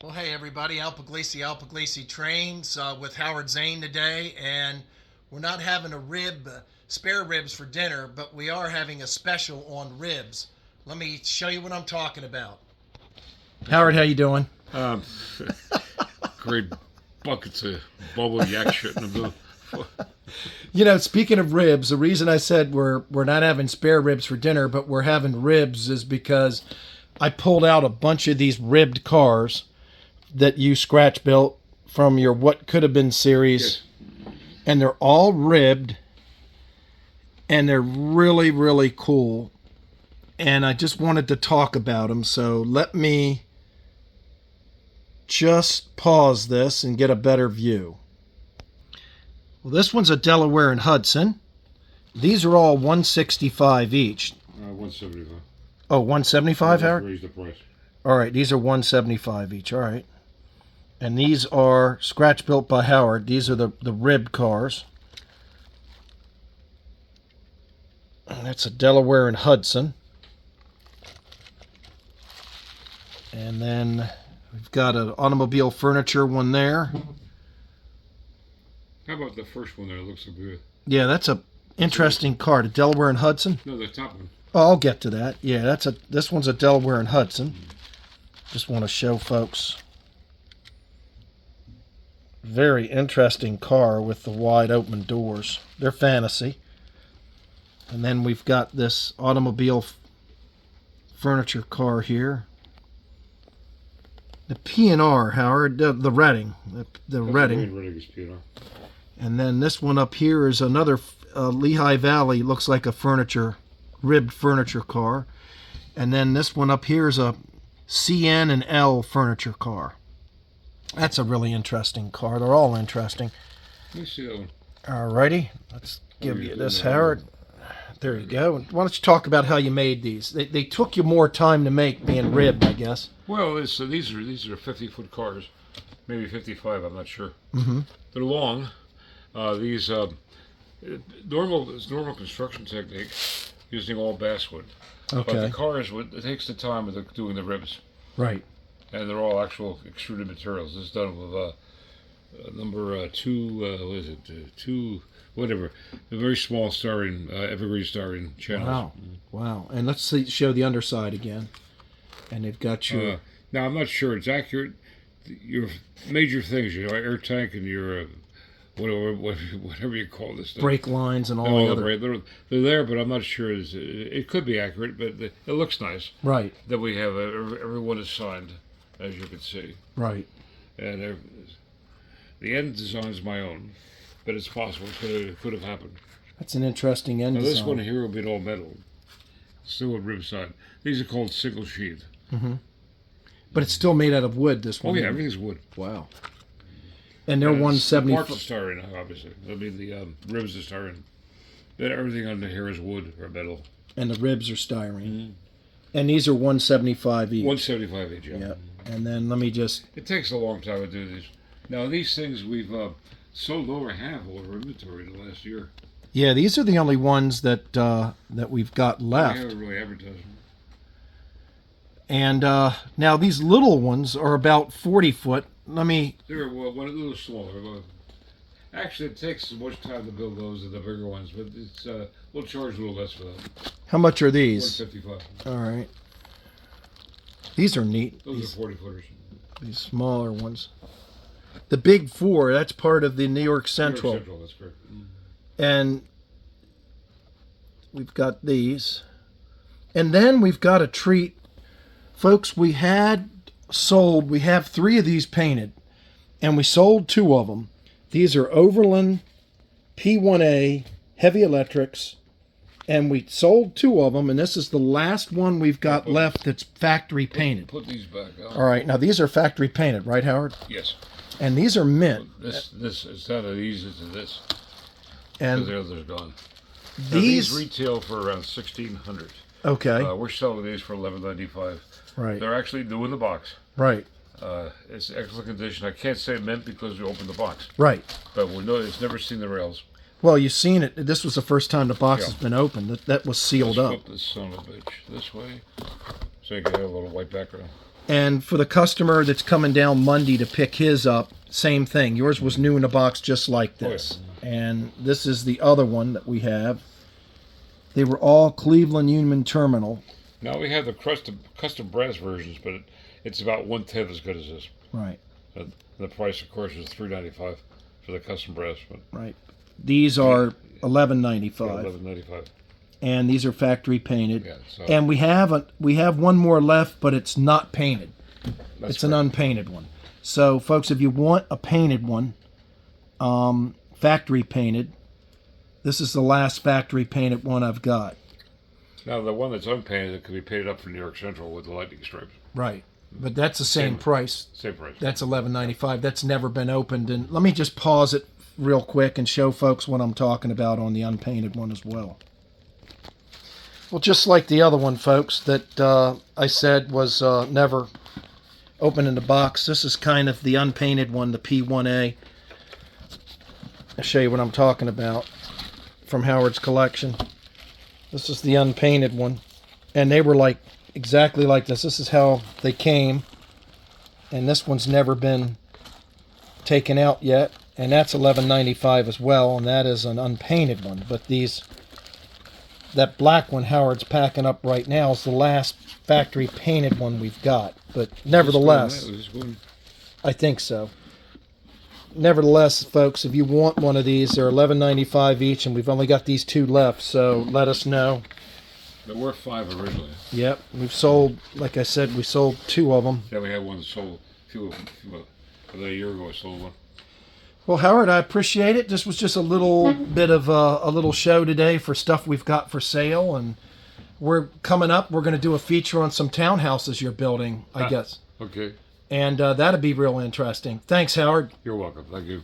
Well, hey everybody, Al Puglisi Trains with Howard Zane today, and we're not having spare ribs for dinner, but we are having a special on ribs. Let me show you what I'm talking about. Howard, how you doing? Um, Great buckets of bubble yak shit in the blue. Speaking of ribs, the reason I said we're not having spare ribs for dinner, but we're having ribs is because I pulled out a bunch of these ribbed cars that you scratch built from your What Could Have Been series, and they're all ribbed, and they're really, really cool. And I just wanted to talk about them, so let me just pause this and get a better view. Well, this one's a Delaware and Hudson. These are all 165 each. 175. Oh, 175, Howard? Raise the price. All right, these are 175 each. All right. And these are scratch built by Howard. These are the ribbed cars. And that's a Delaware and Hudson. And then we've got an automobile furniture one there. How about the first one there? It looks so good. Yeah, that's a interesting car. The Delaware and Hudson. No, the top one. Oh, I'll get to that. Yeah, this one's a Delaware and Hudson. Just want to show folks. Very interesting car with the wide open doors. They're fantasy. And then we've got this automobile furniture car here. The P&R, Howard, the Reading. The Reading. Reading is Peter. And then this one up here is another Lehigh Valley, looks like a ribbed furniture car. And then this one up here is a CN and L furniture car. That's a really interesting car. They're all interesting. Let me see that one. Alrighty, let's give you this, Howard. There you go. Why don't you talk about how you made these? They took you more time to make, being ribbed, I guess. Well, these are 50-foot cars, maybe 55. I'm not sure. Mm-hmm. They're long. These normal construction technique using all basswood. Okay. But the cars, it takes the time of doing the ribs. Right. And they're all actual extruded materials. This is done with number two, whatever. A very small styrene, evergreen styrene channels. Wow. Wow. And let's show the underside again. And they've got your... now, I'm not sure it's accurate. Your major things, air tank and your... whatever you call this thing. Brake lines and all the other... They're there, but I'm not sure. It could be accurate, but it looks nice. Right. That we have everyone is signed, as you can see. Right. And the end design is my own, but it's possible. It could have happened. That's an interesting end design. This one here will be all metal. Still a rib side. These are called single sheath. Mm-hmm. But it's still made out of wood, this one. Oh, yeah, everything's wood. Wow. And they're 170. The parts are styrene, obviously. That'll be the ribs are styrene. But everything under here is wood or metal. And the ribs are styrene. Mm-hmm. And these are 175 each. 175 each, yeah. Yep. And then let me just... It takes a long time to do these. Now, these things we've sold over half of our inventory in the last year. Yeah, these are the only ones that we've got left. We haven't really advertised them. And now these little ones are about 40 foot. They're one a little smaller. Actually, it takes as much time to build those as the bigger ones, but we'll charge a little less for them. How much are these? 155. All right. These are neat. Those are 40-footers. These smaller ones. The big four, that's part of the New York Central. New York Central, that's correct. And we've got these. And then we've got a treat. Folks, we have 3 of these painted, and we sold 2 of them. These are Overland P1A heavy electrics, and we sold 2 of them, and this is the last one we've got left that's factory painted. Put these back. All right, now these are factory painted, right, Howard? Yes. And these are mint. This it's not as easy as this. And the others gone. These retail for around $1,600. Okay. We're selling these for $11.95. Right. They're actually new in the box. Right. It's excellent condition. I can't say mint because we opened the box. Right. But it's never seen the rails. Well, you've seen it. This was the first time the box has been opened. That was sealed up. Flip this son of a bitch this way so you can have a little white background. And for the customer that's coming down Monday to pick his up, same thing. Yours was new in the box just like this. Oh, yeah. And this is the other one that we have. They were all Cleveland Union Terminal. Now we have the custom brass versions, but it's about 1/10 as good as this. Right. The price, of course, is $3.95 for the custom brass. But right. These are $11.95. $11.95. And these are factory painted. Yeah, so and we have one more left, but it's not painted. that's It's an unpainted one. So, folks, if you want a painted one, factory painted, this is the last factory painted one I've got. Now, the one that's unpainted, it could be painted up for New York Central with the lightning stripes. Right. But that's the same price. Same price. That's $11.95. That's never been opened. And let me just pause it real quick and show folks what I'm talking about on the unpainted one as well. Well, just like the other one, folks, that I said was never opened in the box, this is kind of the unpainted one, the P1A. I'll show you what I'm talking about from Howard's collection. This is the unpainted one. And they were like exactly like this. This is how they came. And this one's never been taken out yet. And that's $11.95 as well. And that is an unpainted one. But that black one Howard's packing up right now is the last factory painted one we've got. But nevertheless, I think so. Nevertheless, folks, if you want one of these, they're $11.95 each, and we've only got these two left, so let us know. There were 5 originally. Yep, we've sold, like I said, we sold 2 of them. Yeah, we had one that sold about a year ago. I sold one. Well, Howard, I appreciate it. This was just a little bit of a little show today for stuff we've got for sale, and we're coming up. We're going to do a feature on some townhouses you're building, I guess. Okay. And that'd be real interesting. Thanks, Howard. You're welcome. Thank you.